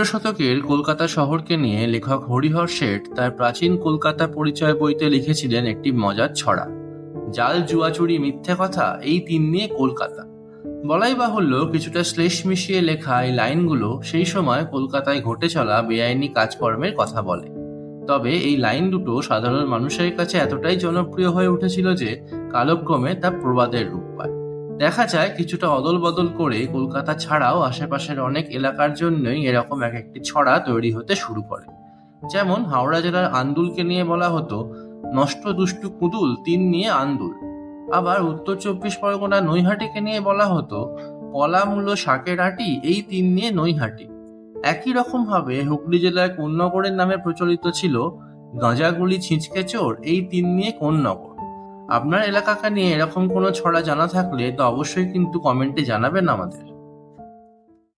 শতকের কলকাতা শহরকে নিয়ে লেখক হরিহর শেঠ তার প্রাচীন কলকাতা পরিচয় বইতে লিখেছিলেন একটি মজার ছড়া, জাল জুয়াচুরি মিথ্যে কথা এই তিন নিয়ে কলকাতা। বলাই বাহুল্য, কিছুটা শ্লেষ মিশিয়ে লেখা এই লাইনগুলো সেই সময় কলকাতায় ঘটে চলা বেআইনি কাজকর্মের কথা বলে। তবে এই লাইন দুটো সাধারণ মানুষের কাছে এতটাই জনপ্রিয় হয়ে উঠেছিল যে কালক্রমে তা প্রবাদের রূপ পায়। দেখা যায় কিছুটা অদল বদল করে কলকাতা ছাড়াও আশেপাশের অনেক এলাকার জন্যই এরকম এক একটি ছড়া তৈরি হতে শুরু করে। যেমন হাওড়া জেলার আন্দুলকে নিয়ে বলা হতো, নষ্ট দুষ্টু কুদুল তিন নিয়ে আন্দুল। আবার উত্তর 24 পরগনা নৈহাটিকে নিয়ে বলা হতো, কলা মূলো শাকের আটি এই তিন নিয়ে নৈহাটি। একই রকম ভাবে হুগলি জেলার কোন্নগরের নামে প্রচলিত ছিল, গাঁজাগুলি ছিঁচকে চোর এই তিন নিয়ে কোন্নগর। আপনার এলাকাকে নিয়ে এরকম কোনো ছড়া জানা থাকলে তো অবশ্যই কিন্তু কমেন্টে জানাবেন আমাদের।